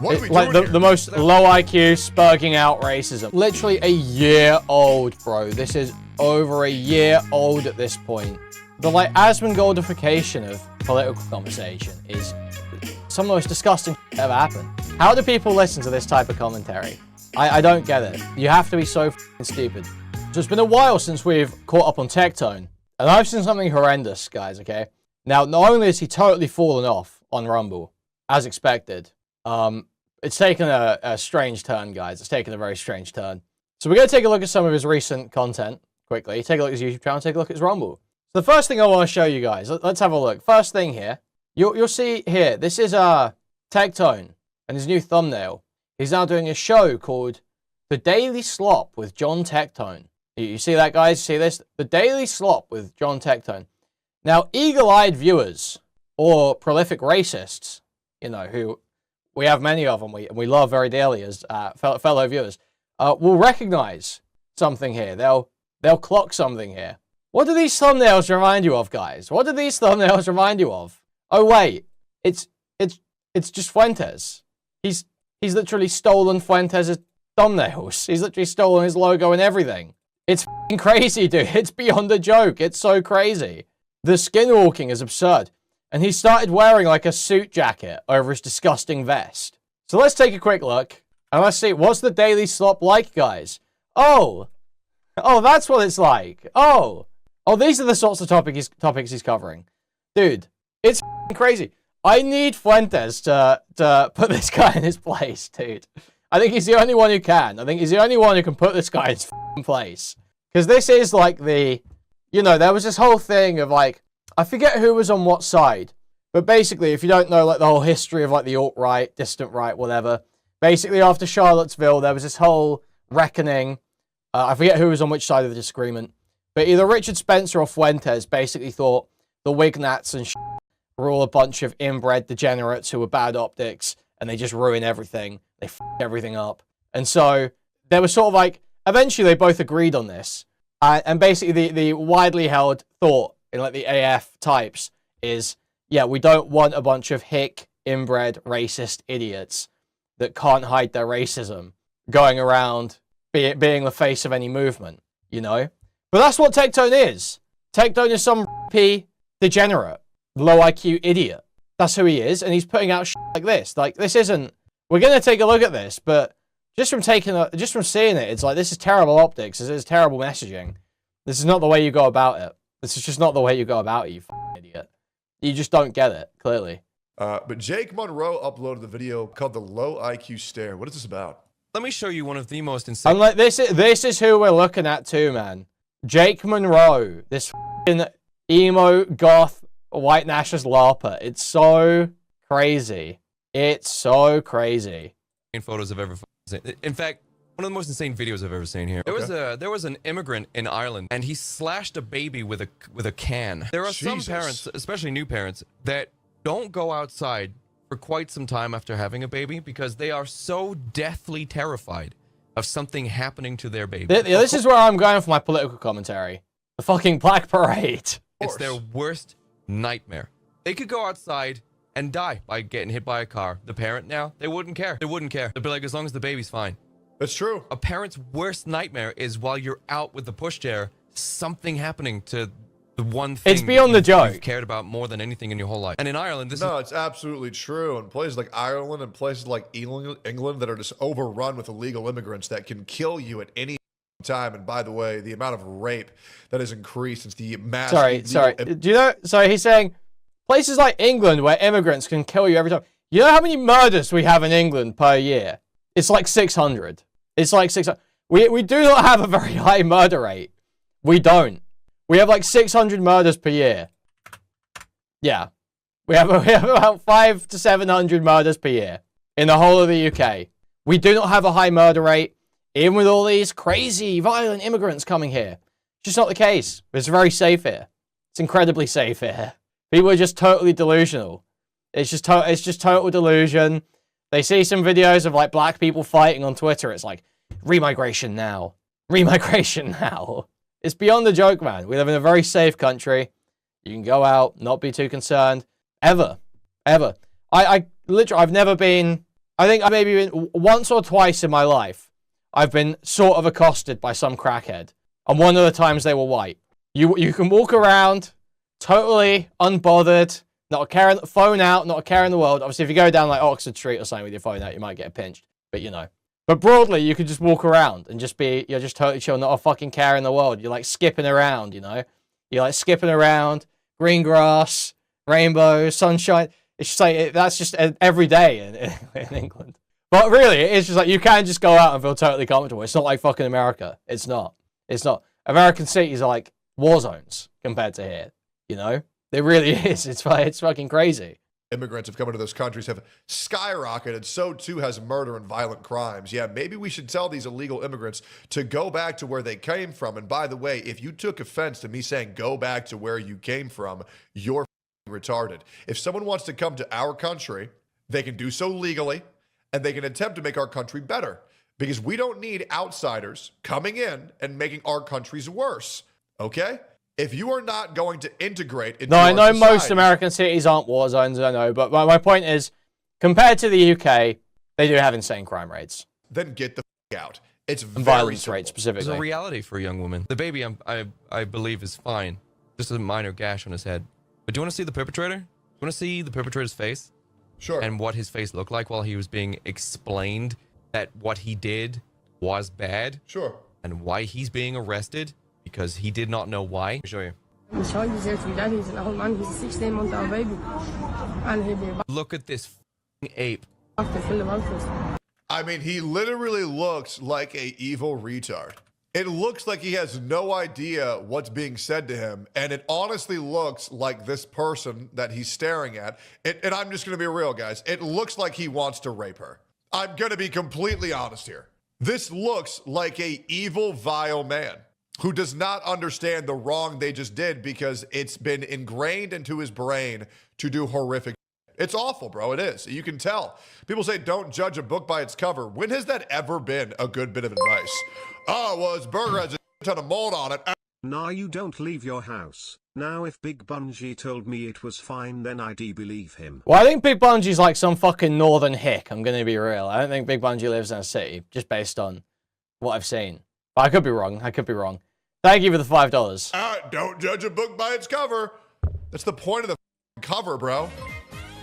What are we like doing the here? most low IQ, spurging out racism. Literally a year old, bro. This is over a year old at this point. The like Asmongold-ification of political conversation is some of the most disgusting shit ever happened. How do people listen to this type of commentary? I don't get it. You have to be so f***ing stupid. So it's been a while since we've caught up on Tectone, and I've seen something horrendous, guys, okay? Now, not only has he totally fallen off on Rumble, as expected, it's taken a strange turn, guys. It's taken a very strange turn. So we're going to take a look at some of his recent content quickly. Take a look at his YouTube channel, take a look at his Rumble. So the first thing I want to show you guys, let's have a look. First thing here, you'll see here, this is Tectone and his new thumbnail. He's now doing a show called The Daily Slop with John Tectone. You see that, guys? See this? The Daily Slop with John Tectone. Now, eagle-eyed viewers or prolific racists, you know, who we have many of them, we love very dearly as fellow viewers, will recognize something here. They'll clock something here. What do these thumbnails remind you of, guys? What do these thumbnails remind you of? Oh wait, it's just Fuentes. He's literally stolen Fuentes' thumbnails. He's literally stolen his logo and everything. It's f***ing crazy, dude. It's beyond a joke. It's so crazy. The skinwalking is absurd. And he started wearing like a suit jacket over his disgusting vest. So let's take a quick look. And let's see, what's the Daily Slop like, guys? Oh, that's what it's like. Oh, these are the sorts of topics he's covering. Dude, it's f***ing crazy. I need Fuentes to put this guy in his place, dude. I think he's the only one who can. I think he's the only one who can put this guy in his f***ing place. Because this is like the, you know, there was this whole thing of like, I forget who was on what side. But basically, if you don't know like the whole history of like the alt-right, distant right, whatever. Basically, after Charlottesville, there was this whole reckoning. I forget who was on which side of the disagreement. But either Richard Spencer or Fuentes basically thought the Wignats and were all a bunch of inbred degenerates who were bad optics. And they just ruin everything. They f*** everything up. And so, there was sort of like, eventually they both agreed on this. And basically the widely held thought in like the AF types is, yeah, we don't want a bunch of hick, inbred, racist idiots that can't hide their racism going around being the face of any movement, you know? But that's what Tectone is. Tectone is some degenerate, low IQ idiot. That's who he is, and he's putting out shit like this. Like, this isn't... We're going to take a look at this, but just from seeing it, it's like, this is terrible optics. This is terrible messaging. This is not the way you go about it. This is just not the way you go about it, you f***ing idiot. You just don't get it, clearly. But Jake Monroe uploaded the video called The Low IQ Stare. What is this about? Let me show you one of the most insane... And like, this is who we're looking at too, man. Jake Monroe. This f***ing emo, goth, white nationalist LARPer. It's so crazy. It's so crazy. Photos I've ever seen. In fact, one of the most insane videos I've ever seen here. There was an immigrant in Ireland, and he slashed a baby with a can. There are some parents, especially new parents, that don't go outside for quite some time after having a baby because they are so deathly terrified of something happening to their baby. This is where I'm going for my political commentary. The fucking Black Parade. It's their worst nightmare. They could go outside and die by getting hit by a car. The parent now, they wouldn't care. They wouldn't care. They'd be like, as long as the baby's fine. That's true. A parent's worst nightmare is while you're out with the pushchair, something happening to the one thing it's beyond the joke. You've cared about more than anything in your whole life. And in Ireland, it's absolutely true. And places like Ireland and places like England that are just overrun with illegal immigrants that can kill you at any time. And by the way, the amount of rape that has increased since the mass... Sorry. Do you know... Sorry, he's saying places like England where immigrants can kill you every time. You know how many murders we have in England per year? It's like 600. It's like 600. We do not have a very high murder rate. We don't. We have like 600 murders per year. Yeah. We have about 500 to 700 murders per year in the whole of the UK. We do not have a high murder rate, even with all these crazy, violent immigrants coming here. It's just not the case. It's very safe here. It's incredibly safe here. People are just totally delusional. It's just total delusion. They see some videos of like black people fighting on Twitter. It's like, remigration now. Remigration now. It's beyond the joke, man. We live in a very safe country. You can go out, not be too concerned. Ever. I literally, I've never been I think I maybe been once or twice in my life, I've been sort of accosted by some crackhead. And one of the times they were white. You can walk around totally unbothered, not a care in the phone out, not a care in the world. Obviously, if you go down like Oxford Street or something with your phone out, you might get pinched. But you know. But broadly, you could just walk around and just be, you're just totally chill, not a fucking care in the world. You're like skipping around, you know? You're like skipping around, green grass, rainbows, sunshine. It's just like, that's just every day in England. But really, it's just like, you can just go out and feel totally comfortable. It's not like fucking America. It's not. It's not. American cities are like war zones compared to here, you know? It really is. It's fucking crazy. Immigrants have come into those countries have skyrocketed. So too has murder and violent crimes. Yeah, maybe we should tell these illegal immigrants to go back to where they came from. And by the way, if you took offense to me saying go back to where you came from, you're retarded. If someone wants to come to our country, they can do so legally, and they can attempt to make our country better, because we don't need outsiders coming in and making our countries worse. Okay? If you are not going to integrate into I know most society, American cities aren't war zones, I know, but my point is, compared to the UK, they do have insane crime rates. then get the out. It's And very violence simple. rates It's specifically. a reality for a young woman. The baby, I believe, is fine. Just a minor gash on his head. But do you want to see the perpetrator? Do you want to see the perpetrator's face? Sure. And what his face looked like while he was being explained that what he did was bad? Sure. And why he's being arrested? Because he did not know why. Let me show you. The child is there to be dad. He's an old man. He's a 16-month-old baby. And he'll be about Look at this ape. to fill the vouchers. I mean, he literally looks like a evil retard. It looks like he has no idea what's being said to him, and it honestly looks like this person that he's staring at, and I'm just going to be real, guys, it looks like he wants to rape her. I'm going to be completely honest here. This looks like a evil, vile man who does not understand the wrong they just did because it's been ingrained into his brain to do horrific. It's awful, bro. It is. You can tell. People say don't judge a book by its cover. When has that ever been a good bit of advice? Oh, well, his burger has a ton of mold on it. Nah, you don't leave your house. Now if Big Bungie told me it was fine, then I'd believe him. Well, I think Big Bungie's like some fucking northern hick, I'm going to be real. I don't think Big Bungie lives in a city, just based on what I've seen. But I could be wrong. I could be wrong. Thank you for the $5. Don't judge a book by its cover. That's the point of the cover, bro.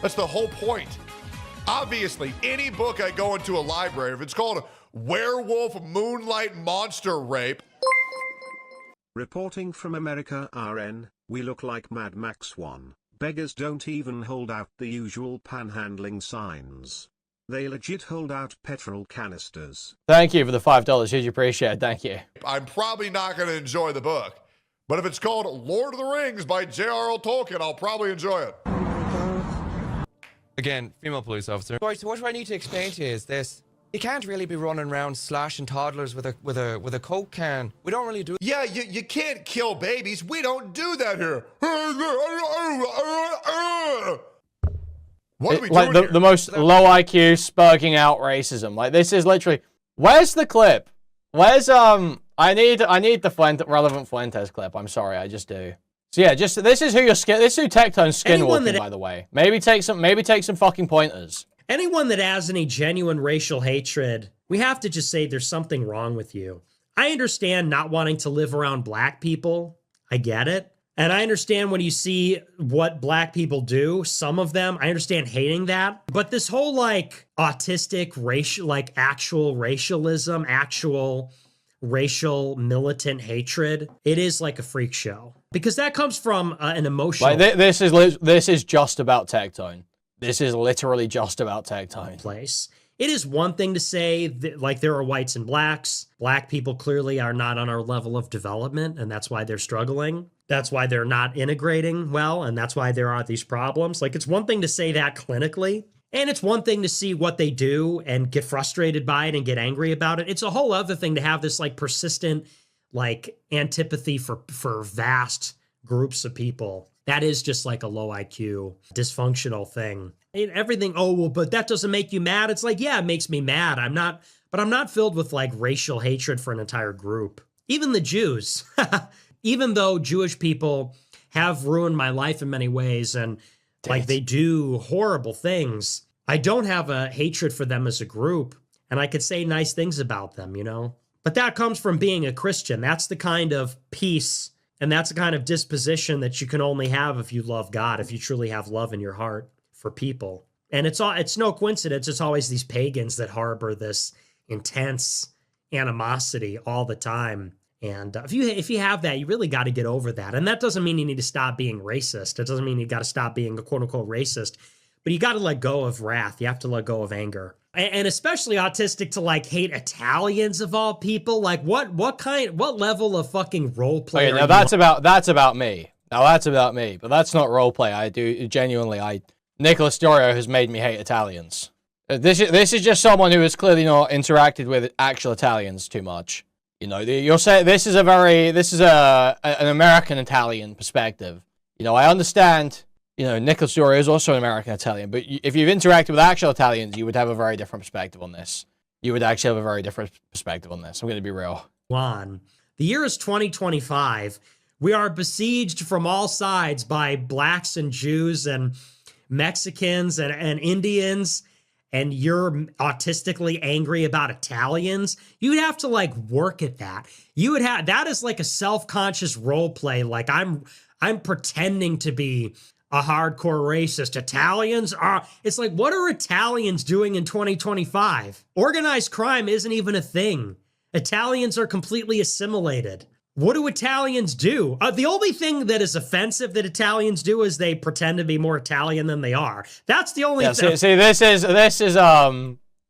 That's the whole point. Obviously, any book I go into a library, if it's called Werewolf Moonlight Monster Rape. Reporting from America RN, we look like Mad Max 1. Beggars don't even hold out the usual panhandling signs. They legit hold out petrol canisters. Thank you for the $5. Huge appreciate it. Thank you. I'm probably not going to enjoy the book. But if it's called Lord of the Rings by J.R.R. Tolkien, I'll probably enjoy it. Again, female police officer. Right, so what I need to explain to you is this. You can't really be running around slashing toddlers with a Coke can. We don't really do it. Yeah, you can't kill babies. We don't do that here. What are we Like doing here? the most low IQ, spurging out racism. Like this is literally. Where's the clip? Where's I need the relevant Fuentes clip. I'm sorry, I just do. So yeah, just this is who you're skin. This is who Tectone's skinwalking, by the way. Maybe take some fucking pointers. Anyone that has any genuine racial hatred, we have to just say there's something wrong with you. I understand not wanting to live around black people. I get it. And I understand when you see what black people do, some of them, I understand hating that. But this whole like autistic racial, like actual racialism, actual racial militant hatred, it is like a freak show. Because that comes from an emotional Like this is just about Tectone. This is literally just about Tectone. place. It is one thing to say that, like, there are whites and blacks. Black people clearly are not on our level of development, and that's why they're struggling. That's why they're not integrating well, and that's why there are these problems. Like, it's one thing to say that clinically, and it's one thing to see what they do and get frustrated by it and get angry about it. It's a whole other thing to have this, like, persistent, like, antipathy for vast groups of people. That is just like a low IQ, dysfunctional thing. And everything, oh, well, but that doesn't make you mad. It's like, yeah, it makes me mad. I'm not filled with like racial hatred for an entire group. Even the Jews, even though Jewish people have ruined my life in many ways and like they do horrible things, I don't have a hatred for them as a group, and I could say nice things about them, you know? But that comes from being a Christian. That's the kind of peace and that's the kind of disposition that you can only have if you love God, if you truly have love in your heart for people. And it's no coincidence. It's always these pagans that harbor this intense animosity all the time. And if you have that, you really got to get over that. And that doesn't mean you need to stop being racist. It doesn't mean you got to stop being a quote unquote racist, but you got to let go of wrath. You have to let go of anger. And especially autistic to like hate Italians of all people. Like what level of fucking role play? Okay, now that's about me. Now that's about me, but that's not role play. I do genuinely. Nicholas Dorio has made me hate Italians. This is just someone who has clearly not interacted with actual Italians too much. You know, you'll say this is an American Italian perspective. You know, I understand. You know, Nicholas Dorio is also an American Italian, but if you've interacted with actual Italians, you would have a very different perspective on this. You would actually have a very different perspective on this. I'm going to be real. The year is 2025. We are besieged from all sides by blacks and Jews and Mexicans and Indians, and you're autistically angry about Italians. You would have to like work at that. That is like a self-conscious role play. Like I'm pretending to be a hardcore racist. Italians are, it's like, what are Italians doing in 2025? Organized crime isn't even a thing. Italians are completely assimilated. What do Italians do? The only thing that is offensive that Italians do is they pretend to be more Italian than they are. That's the only thing. See, this is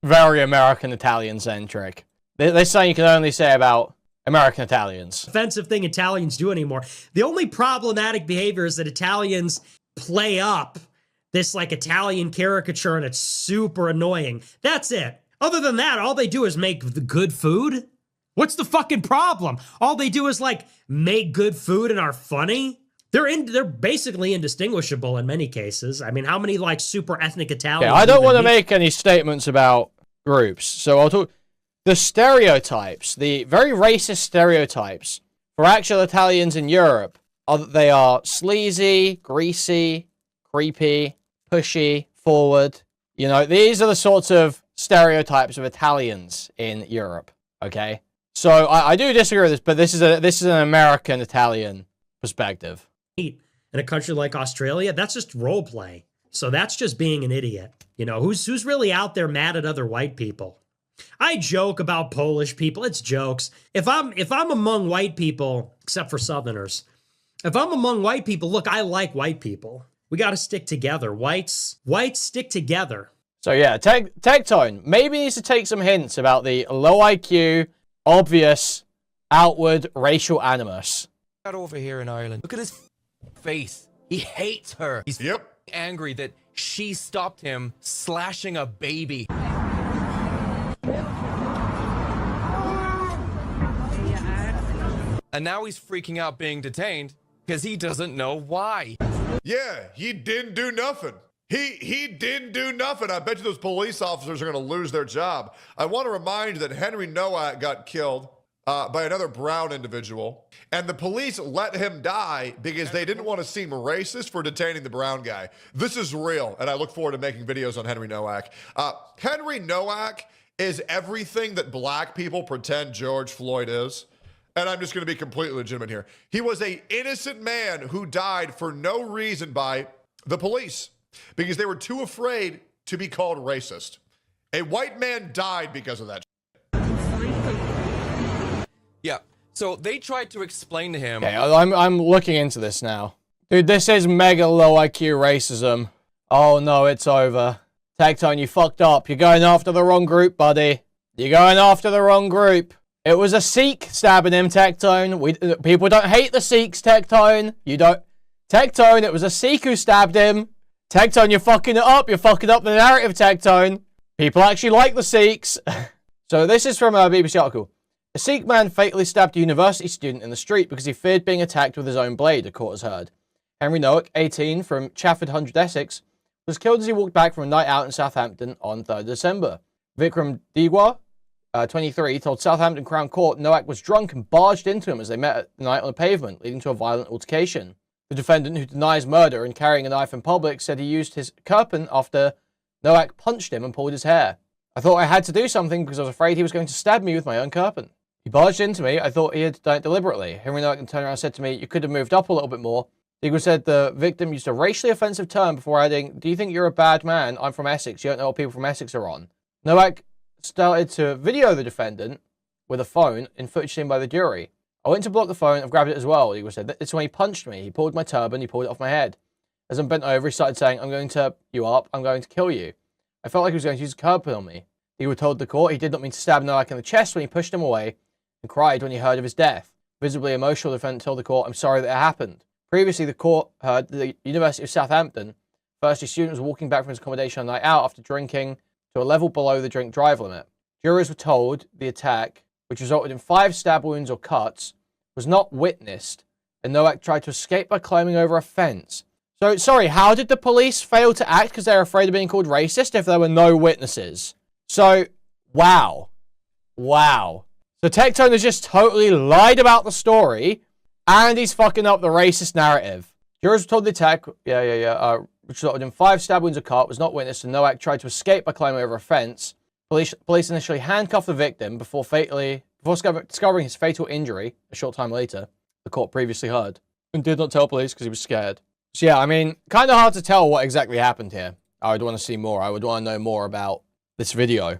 very American Italian centric. This is something you can only say about American Italians. Offensive thing Italians do anymore. The only problematic behavior is that Italians play up this like Italian caricature and it's super annoying. That's it. Other than that, all they do is make the good food. What's the fucking problem? All they do is like make good food and are funny. They're basically indistinguishable in many cases. I mean, how many like super ethnic Italians? Yeah, I don't want to make any statements about groups, so I'll talk. The stereotypes, the very racist stereotypes for actual Italians in Europe are that they are sleazy, greasy, creepy, pushy, forward. You know, these are the sorts of stereotypes of Italians in Europe. Okay, so I do disagree with this, but this is an American Italian perspective. In a country like Australia, that's just role play. So that's just being an idiot. You know, who's really out there mad at other white people? I joke about Polish people. It's jokes. If I'm among white people, except for Southerners, if I'm among white people, look, I like white people. We got to stick together. Whites stick together. So yeah, Tectone maybe needs to take some hints about the low IQ, obvious, outward racial animus. Got over here in Ireland. Look at his face. He hates her. He's angry that she stopped him slashing a baby. And now he's freaking out being detained because he doesn't know why. Yeah, he didn't do nothing. He didn't do nothing. I bet you those police officers are going to lose their job. I want to remind you that Henry Nowak got killed by another brown individual, and the police let him die because they didn't want to seem racist for detaining the brown guy. This is real, and I look forward to making videos on Henry Nowak. Henry Nowak is everything that black people pretend George Floyd is. And I'm just going to be completely legitimate here. He was an innocent man who died for no reason by the police because they were too afraid to be called racist. A white man died because of that. Yeah, so they tried to explain to him. Okay, I'm looking into this now. Dude, this is mega low IQ racism. Oh no, it's over. Tectone, you fucked up. You're going after the wrong group, buddy. You're going after the wrong group. It was a Sikh stabbing him, Tectone. People don't hate the Sikhs, Tectone. You don't. Tectone, it was a Sikh who stabbed him. Tectone, you're fucking it up. You're fucking up the narrative, Tectone. People actually like the Sikhs. So this is from a BBC article. A Sikh man fatally stabbed a university student in the street because he feared being attacked with his own blade, a court has heard. Henry Nowak, 18, from Chafford Hundred, Essex, was killed as he walked back from a night out in Southampton on 3rd December. Vikram Digwa, 23, told Southampton Crown Court Nowak was drunk and barged into him as they met at night on the pavement, leading to a violent altercation. The defendant, who denies murder and carrying a knife in public, said he used his Kirpan after Nowak punched him and pulled his hair. I thought I had to do something because I was afraid he was going to stab me with my own curtain. He barged into me. I thought he had done it deliberately. Henry Nowak turned around and said to me, you could have moved up a little bit more. Eagle said the victim used a racially offensive term before adding, do you think you're a bad man? I'm from Essex. You don't know what people from Essex are on. Nowak started to video the defendant with a phone and footage seen by the jury. I went to block the phone. I've grabbed it as well. Eagle said, it's when he punched me. He pulled my turban. He pulled it off my head. As I'm bent over, he started saying, I'm going to you up. I'm going to kill you. I felt like he was going to use a curb on me. Eagle told the court he did not mean to stab Nowak in the chest when he pushed him away and cried when he heard of his death. Visibly emotional, the defendant told the court, I'm sorry that it happened. Previously, the court heard that the University of Southampton, first-year student was walking back from his accommodation on a night out after drinking to a level below the drink drive limit. Jurors were told the attack, which resulted in 5 stab wounds or cuts, was not witnessed, and Nowak tried to escape by climbing over a fence. So, sorry, how did the police fail to act because they were afraid of being called racist if there were no witnesses? So, wow. Wow. So Tectone has just totally lied about the story, and he's fucking up the racist narrative. Jurors were told the attack, which resulted in 5 stab wounds a cut, was not witnessed, and Nowak tried to escape by climbing over a fence. Police initially handcuffed the victim before discovering his fatal injury a short time later, the court previously heard, and did not tell police because he was scared. So yeah, I mean, kind of hard to tell what exactly happened here. I would want to see more. I would want to know more about this video.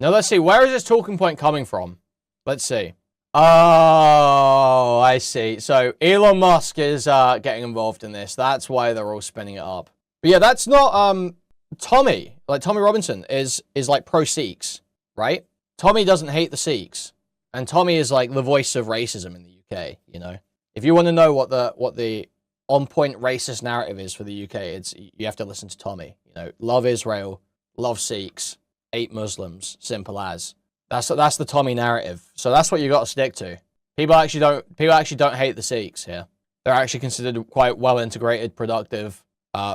Now let's see, where is this talking point coming from? Let's see. Oh, I see. So Elon Musk is getting involved in this. That's why they're all spinning it up. But yeah, that's not Tommy. Like Tommy Robinson is like pro Sikhs, right? Tommy doesn't hate the Sikhs, and Tommy is like the voice of racism in the UK. You know, if you want to know what the on-point racist narrative is for the UK, you have to listen to Tommy. You know, love Israel, love Sikhs, hate Muslims, simple as. That's the Tommy narrative. So that's what you got to stick to. People actually don't hate the Sikhs here. They're actually considered quite well integrated, productive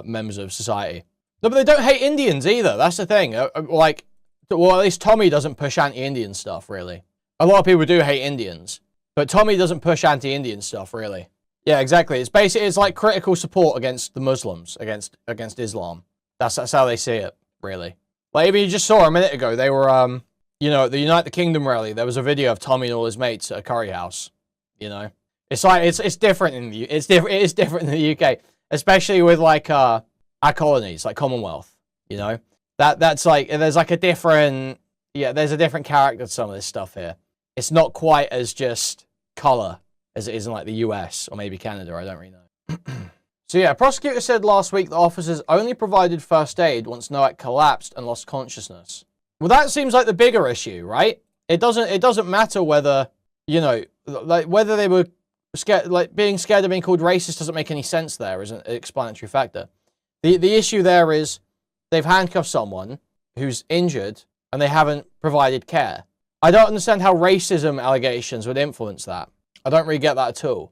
members of society. No, but they don't hate Indians either. That's the thing. Like, well, at least Tommy doesn't push anti-Indian stuff, really. A lot of people do hate Indians, but Tommy doesn't push anti-Indian stuff, really. Yeah, exactly. It's like critical support against the Muslims, against Islam. That's how they see it, really. Like, even you just saw a minute ago, they were you know, at the Unite the Kingdom rally, there was a video of Tommy and all his mates at a curry house. You know, it's like it's different in the it is different in the UK, especially with like our colonies, like Commonwealth. You know, that's like there's like a different there's a different character to some of this stuff here. It's not quite as just color as it is in like the US or maybe Canada. I don't really know. So yeah, prosecutor said last week that officers only provided first aid once Nowak collapsed and lost consciousness. Well, that seems like the bigger issue, right? It doesn't matter whether, you know, like whether they were scared, like being scared of being called racist doesn't make any sense there as an explanatory factor. The issue there is they've handcuffed someone who's injured and they haven't provided care. I don't understand how racism allegations would influence that. I don't really get that at all.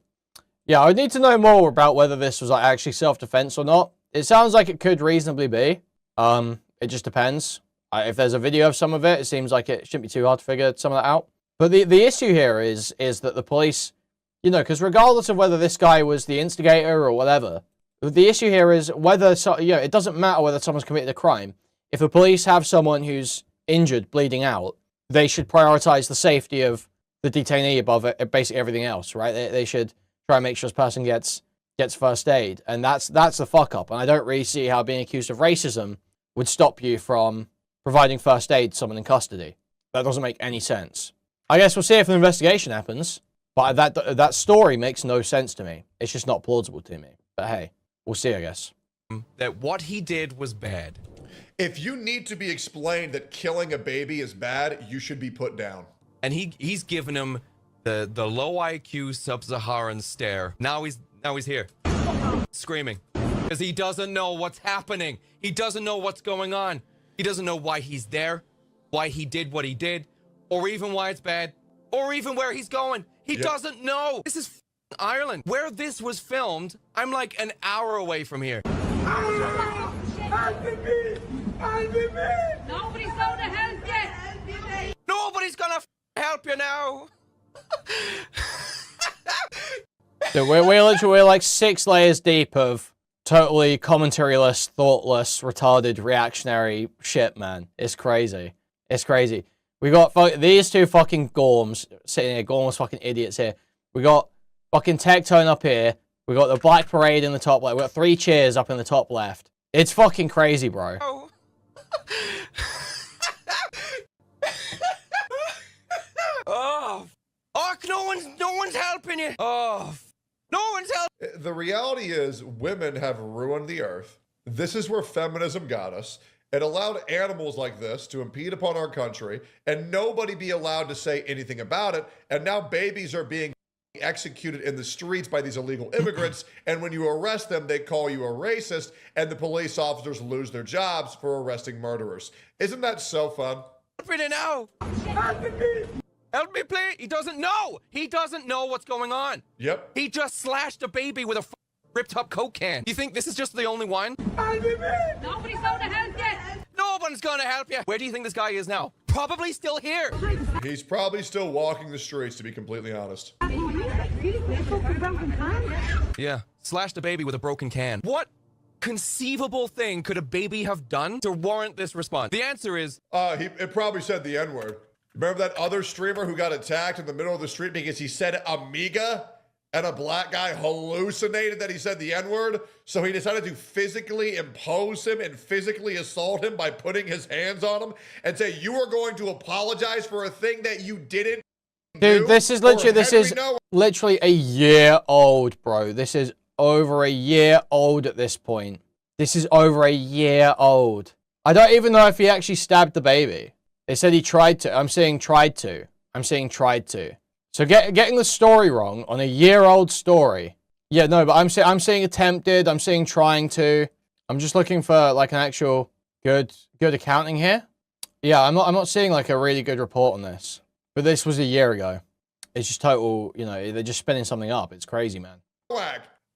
Yeah, I would need to know more about whether this was like actually self-defense or not. It sounds like it could reasonably be. It just depends. If there's a video of some of it, it seems like it shouldn't be too hard to figure some of that out. But the issue here is that the police, you know, because regardless of whether this guy was the instigator or whatever, the issue here is whether, you know, it doesn't matter whether someone's committed a crime. If the police have someone who's injured, bleeding out, they should prioritize the safety of the detainee above basically everything else, right? They should try and make sure this person gets first aid. And that's the fuck up. And I don't really see how being accused of racism would stop you from providing first aid to someone in custody. That doesn't make any sense. I guess we'll see if an investigation happens, but that story makes no sense to me. It's just not plausible to me. But hey, we'll see, I guess. That what he did was bad. If you need to be explained that killing a baby is bad, you should be put down. And he's given him the low IQ sub-Saharan stare. Now he's here, screaming, because he doesn't know what's happening. He doesn't know what's going on. He doesn't know why he's there, why he did what he did, or even why it's bad, or even where he's going. He doesn't know. This is Ireland. Where this was filmed, I'm like an hour away from here. Nobody's gonna help you. Nobody's gonna help you now. So we're like 6 layers deep of totally commentaryless, thoughtless, retarded, reactionary shit, man. It's crazy. It's crazy. We got these two fucking gorms sitting here, gormless fucking idiots here. We got fucking Tectone up here. We got the Black Parade in the top left. We got 3 cheers up in the top left. It's fucking crazy, bro. Oh. Oh. Oh, no one's helping you. Oh. No one's helping. The reality is women have ruined the earth. This is where feminism got us. It allowed animals like this to impede upon our country and nobody be allowed to say anything about it. And now babies are being executed in the streets by these illegal immigrants. And when you arrest them, they call you a racist and the police officers lose their jobs for arresting murderers. Isn't that so fun? Now. Help me, please. He doesn't know. He doesn't know what's going on. Yep. He just slashed a baby with a ripped up Coke can. You think this is just the only one? Nobody's gonna help you. No one's gonna help you. Where do you think this guy is now? Probably still here. He's probably still walking the streets, to be completely honest. Yeah, slashed a baby with a broken can. What conceivable thing could a baby have done to warrant this response? The answer is... It probably said the N-word. Remember that other streamer who got attacked in the middle of the street because he said Amiga? And a black guy hallucinated that he said the N-word, so he decided to physically impose him and physically assault him by putting his hands on him and say, you are going to apologize for a thing that you didn't do? Dude, this is literally a year old, bro. This is over a year old at this point. This is over a year old. I don't even know if he actually stabbed the baby. They said he tried to. I'm saying tried to. I'm saying tried to. So getting the story wrong on a year-old story. Yeah, no, but I'm saying attempted. I'm saying trying to. I'm just looking for like an actual good accounting here. Yeah, I'm not seeing like a really good report on this. But this was a year ago. It's just total, you know, they're just spinning something up. It's crazy, man.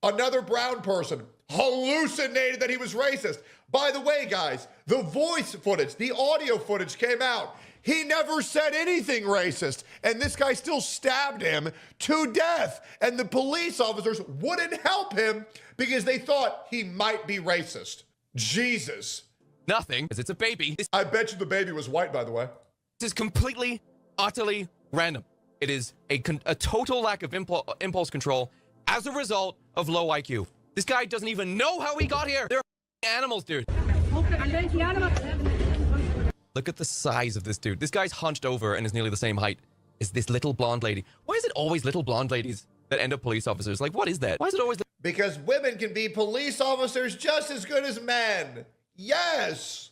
Another brown person hallucinated that he was racist. By the way, guys, the voice footage, the audio footage came out. He never said anything racist, and this guy still stabbed him to death. And the police officers wouldn't help him because they thought he might be racist. Jesus. Nothing, because it's a baby. I bet you the baby was white, by the way. This is completely, utterly random. It is a total lack of impulse control as a result of low IQ. This guy doesn't even know how he got here. They're animals, dude. Look at the size of this dude. This guy's hunched over and is nearly the same height as this little blonde lady. Why is it always little blonde ladies that end up police officers? Like, what is that? Why is it always... Because women can be police officers just as good as men. Yes.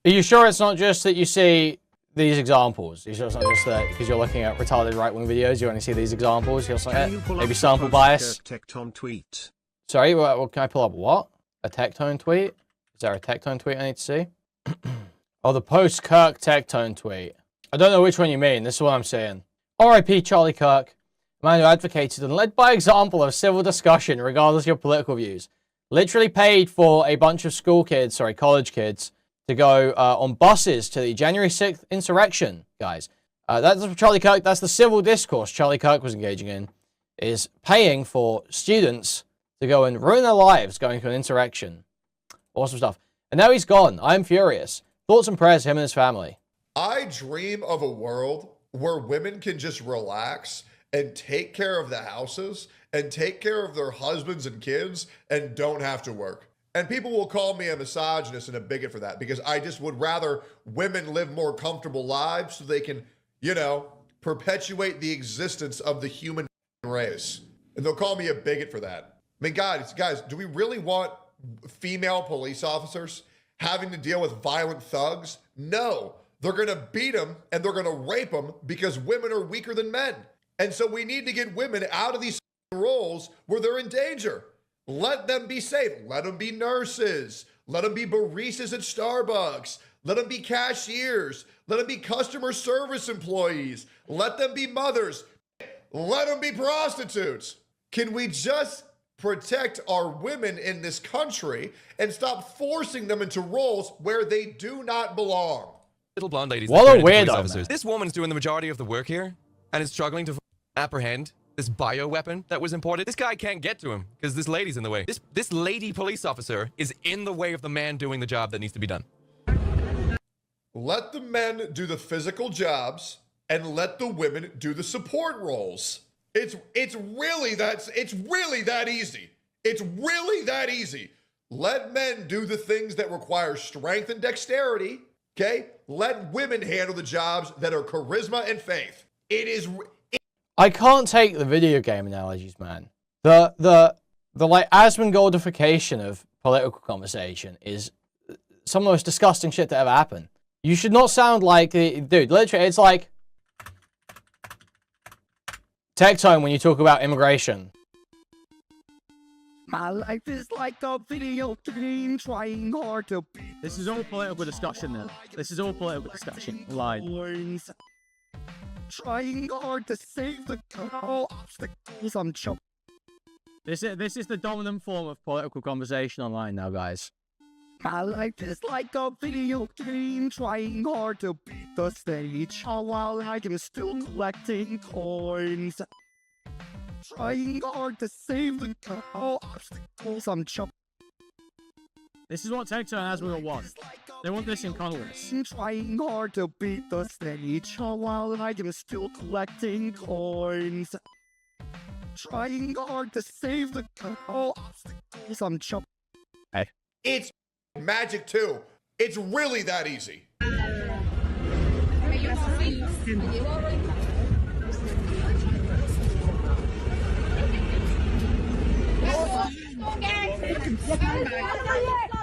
Are you sure it's not just that you see these examples? Are you sure it's not just that because you're looking at retarded right-wing videos, you only see these examples? You're like, maybe sample bias? Tectone tweet. Sorry, what, can I pull up what? A Tectone tweet? Is there a Tectone tweet I need to see? Oh, the post-Kirk Tectone tweet. I don't know which one you mean. This is what I'm saying. R.I.P. Charlie Kirk, a man who advocated and led by example of civil discussion regardless of your political views. Literally paid for a bunch of college kids to go on buses to the January 6th insurrection, guys. That's Charlie Kirk. That's the civil discourse Charlie Kirk was engaging in, is paying for students to go and ruin their lives going to an insurrection. Awesome stuff. And now he's gone. I'm furious. Thoughts and prayers to him and his family. I dream of a world where women can just relax and take care of the houses and take care of their husbands and kids and don't have to work. And people will call me a misogynist and a bigot for that because I just would rather women live more comfortable lives so they can, you know, perpetuate the existence of the human race. And they'll call me a bigot for that. I mean, guys, do we really want female police officers having to deal with violent thugs? No, they're going to beat them and they're going to rape them because women are weaker than men. And so we need to get women out of these roles where they're in danger. Let them be safe. Let them be nurses. Let them be baristas at Starbucks. Let them be cashiers. Let them be customer service employees. Let them be mothers. Let them be prostitutes. Can we just protect our women in this country and stop forcing them into roles where they do not belong? Little blonde ladies. What a weirdo. This woman's doing the majority of the work here and is struggling to apprehend this bioweapon that was imported. This guy can't get to him because this lady's in the way. This lady police officer is in the way of the man doing the job that needs to be done. Let the men do the physical jobs and let the women do the support roles. It's really that easy. It's really that easy. Let men do the things that require strength and dexterity, okay? Let women handle the jobs that are charisma and faith. I can't take the video game analogies, man. The like Asmongoldification of political conversation is some of the most disgusting shit to ever happen. You should not sound like dude, literally, it's like Tectone when you talk about immigration. My life is like a video game trying hard to be. This is all political discussion then. This is all political discussion. Line. Trying hard to save the girl obstacles I'm choking. This is the dominant form of political conversation online now, guys. My life is like a video game trying hard to beat the stage, all while I am still collecting coins. Trying hard to save the girl obstacles I'm choking. This is what Tectone has with want. They want this in Congress. Trying hard to beat the stage, all while I am still collecting coins. Trying hard to save the girl obstacles I'm choking. Hey. It's magic too. It's really that easy.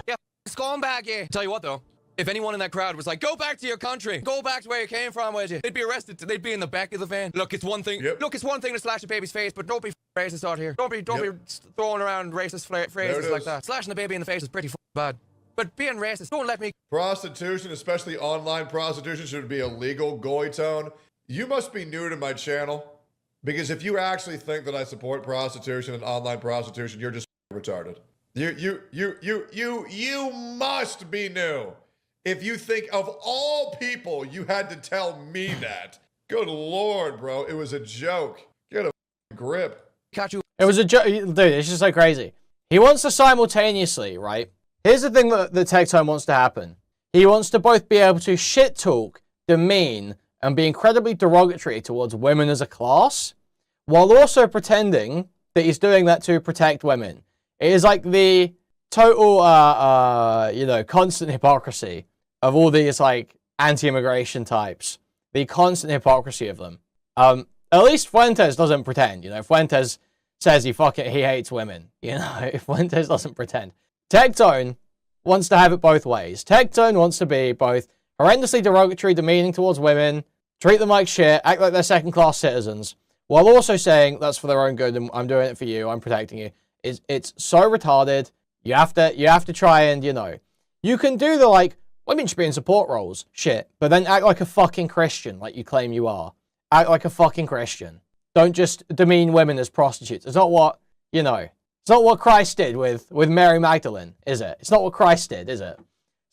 Yeah, scumbag, yeah. Tell you what though, if anyone in that crowd was like, go back to your country, go back to where you came from, would you? They'd be arrested. They'd be in the back of the van. Look, it's one thing. Yep. Look, it's one thing to slash a baby's face, but don't be racist out here. Don't be throwing around racist phrases like that. Slashing a baby in the face is pretty bad. But being racist, don't let me. Prostitution, especially online prostitution, should be illegal. Goytone, you must be new to my channel, because if you actually think that I support prostitution and online prostitution, you're just retarded. You must be new. If you think of all people, you had to tell me that. Good Lord, bro. It was a joke. Get a grip. Catch you. It was a joke. Dude, it's just so crazy. He wants to simultaneously, right? Here's the thing that Tectone wants to happen. He wants to both be able to shit talk, demean, and be incredibly derogatory towards women as a class, while also pretending that he's doing that to protect women. It is like the total, constant hypocrisy of all these, like, anti-immigration types. The constant hypocrisy of them. At least Fuentes doesn't pretend, Fuentes says he hates women, Fuentes doesn't pretend. Tectone wants to have it both ways. Tectone wants to be both horrendously derogatory, demeaning towards women, treat them like shit, act like they're second-class citizens, while also saying that's for their own good and I'm doing it for you, I'm protecting you. It's so retarded. You have to try and, you can do the, like, women should be in support roles, shit, but then act like a fucking Christian, like you claim you are. Act like a fucking Christian. Don't just demean women as prostitutes. It's not what, it's not what Christ did with Mary Magdalene, is it? It's not what Christ did, is it?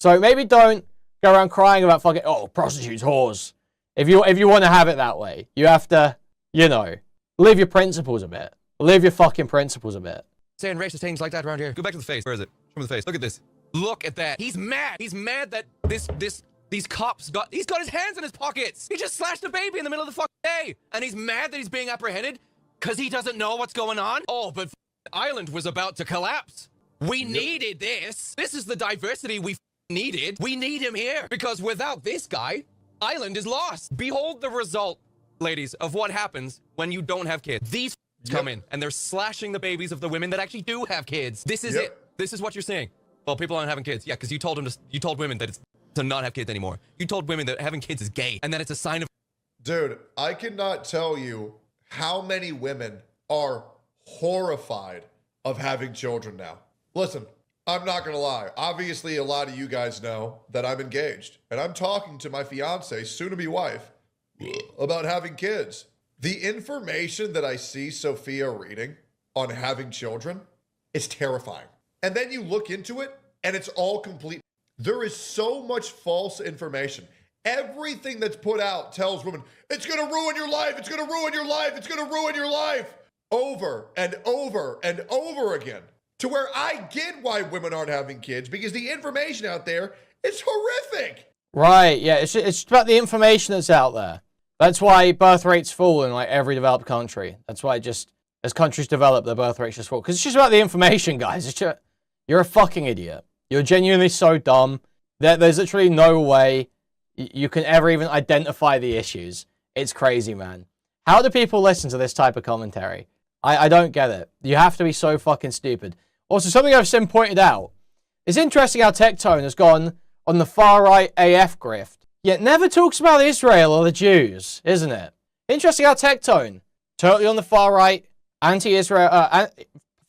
So maybe don't go around crying about fucking, prostitutes, whores. If you want to have it that way, you have to, live your principles a bit. Live your fucking principles a bit. Saying racist things like that around here. Go back to the face. Where is it? Show me the face. Look at this. Look at that. He's mad. He's mad that these cops he's got his hands in his pockets. He just slashed a baby in the middle of the fucking day. And he's mad that he's being apprehended because he doesn't know what's going on. Oh, but Ireland was about to collapse. We needed this. This is the diversity we needed. We need him here because without this guy, Ireland is lost. Behold the result, ladies, of what happens when you don't have kids. These come in and they're slashing the babies of the women that actually do have kids. This is it. This is what you're saying. Well, people aren't having kids. Yeah, because you told women that it's to not have kids anymore. You told women that having kids is gay and that it's a sign of. Dude, I cannot tell you how many women are horrified of having children now. Listen, I'm not gonna lie. Obviously, a lot of you guys know that I'm engaged and I'm talking to my fiance, soon-to-be wife, about having kids. The information that I see Sophia reading on having children is terrifying. And then you look into it and it's all complete. There is so much false information. Everything that's put out tells women, it's going to ruin your life. It's going to ruin your life. It's going to ruin your life. Over and over and over again. To where I get why women aren't having kids, because the information out there is horrific. Right, yeah, it's about the information that's out there. That's why birth rates fall in like every developed country. That's why just as countries develop, their birth rates just fall. Because it's just about the information, guys. It's just, you're a fucking idiot. You're genuinely so dumb that there's literally no way you can ever even identify the issues. It's crazy, man. How do people listen to this type of commentary? I don't get it. You have to be so fucking stupid. Also, something I've seen pointed out. It's interesting how Tectone has gone on the far-right AF grift, yet never talks about Israel or the Jews, isn't it? Interesting how Tectone, totally on the far-right, anti-Israel,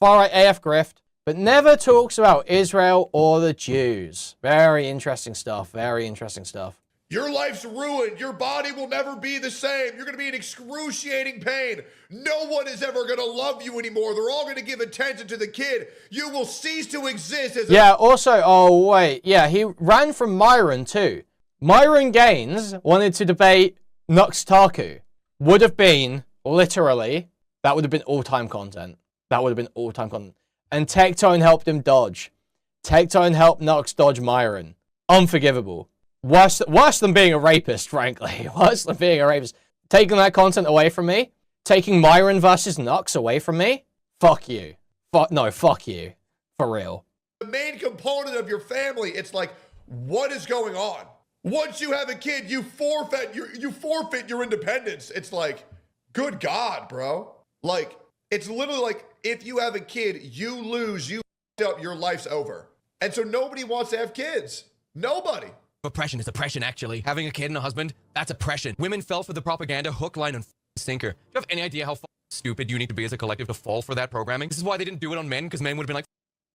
far-right AF grift, but never talks about Israel or the Jews. Very interesting stuff. Very interesting stuff. Your life's ruined. Your body will never be the same. You're going to be in excruciating pain. No one is ever going to love you anymore. They're all going to give attention to the kid. You will cease to exist as Yeah, also, oh, wait. Yeah, he ran from Myron, too. Myron Gaines wanted to debate Nux Taku. Would have been, literally, that would have been all-time content. That would have been all-time content. And Tectone helped him dodge. Tectone helped Nux dodge Myron. Unforgivable. Worse than being a rapist, frankly. Worse than being a rapist. Taking that content away from me? Taking Myron versus Nux away from me? Fuck you. Fuck you. For real. the main component of your family. It's like, what is going on? Once you have a kid, you forfeit your independence. It's like, good God, bro. Like, it's literally like, if you have a kid, you lose, you up, your life's over. And so nobody wants to have kids. Nobody. Oppression is oppression, actually. Having a kid and a husband, that's oppression. Women fell for the propaganda hook, line, and sinker. Do you have any idea how stupid you need to be as a collective to fall for that programming? This is why they didn't do it on men, because men would have been like,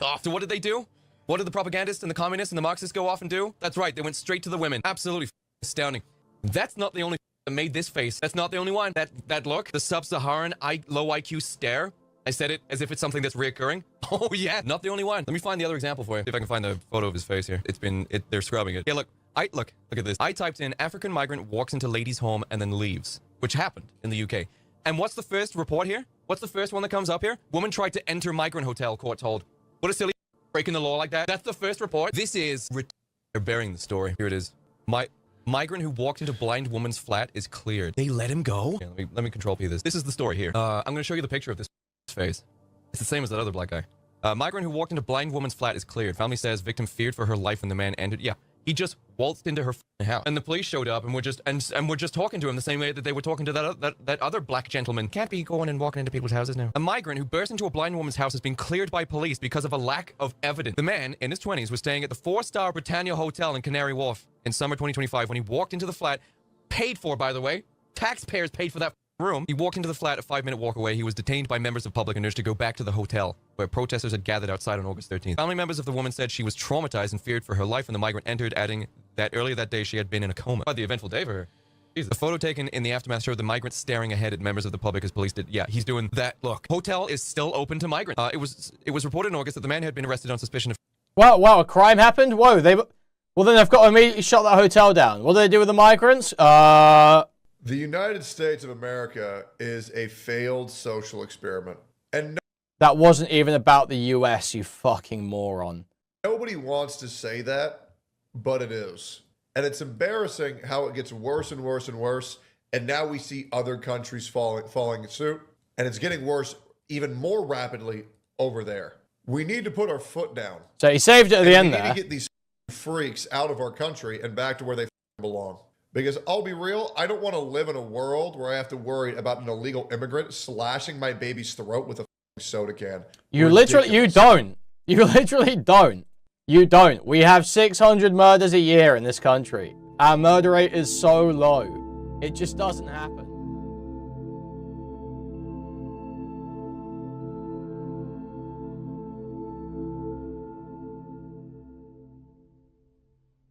off. So what did they do? What did the propagandists and the communists and the Marxists go off and do? That's right, they went straight to the women. Absolutely astounding. That's not the only that made this face. That's not the only one. That look, the sub-Saharan low IQ stare. I said it as if it's something that's reoccurring. Oh yeah, not the only one. Let me find the other example for you. See if I can find the photo of his face here. They're scrubbing it. Yeah, look at this. I typed in African migrant walks into lady's home and then leaves, which happened in the UK. And what's the first report here? What's the first one that comes up here? Woman tried to enter migrant hotel, court told. What a silly breaking the law like that. That's the first report. This is they're burying the story. Here it is. Migrant who walked into blind woman's flat is cleared. They let him go? Yeah, let me control P this. This is the story here. I'm going to show you the picture of this face. It's the same as that other black guy. Migrant who walked into blind woman's flat is cleared. Family says victim feared for her life when the man entered. Yeah, he just waltzed into her house. And the police showed up and were just talking to him the same way that they were talking to that other black gentleman. Can't be going and walking into people's houses now. A migrant who burst into a blind woman's house has been cleared by police because of a lack of evidence. The man, in his 20s, was staying at the 4-star Britannia Hotel in Canary Wharf in summer 2025 when he walked into the flat, paid for, by the way. Taxpayers paid for that room. He walked into the flat a 5-minute walk away. He was detained by members of public and urged to go back to the hotel, where protesters had gathered outside on August 13th. Family members of the woman said she was traumatized and feared for her life when the migrant entered, adding that earlier that day she had been in a coma. Quite the eventful day for her. Jesus. The photo taken in the aftermath showed the migrant staring ahead at members of the public as police did. Yeah, he's doing that look. Hotel is still open to migrants. It was reported in August that the man had been arrested on suspicion of... Wow, a crime happened? Whoa, well then they've got to immediately shut that hotel down. What do they do with the migrants? The United States of America is a failed social experiment. And that wasn't even about the US, you fucking moron. Nobody wants to say that, but it is. And it's embarrassing how it gets worse and worse and worse. And now we see other countries following suit. And it's getting worse even more rapidly over there. We need to put our foot down. So he saved it at the end there. We need to get these freaks out of our country and back to where they belong. Because I'll be real, I don't want to live in a world where I have to worry about an illegal immigrant slashing my baby's throat with a soda can. You literally don't. We have 600 murders a year in this country. Our murder rate is so low. It just doesn't happen.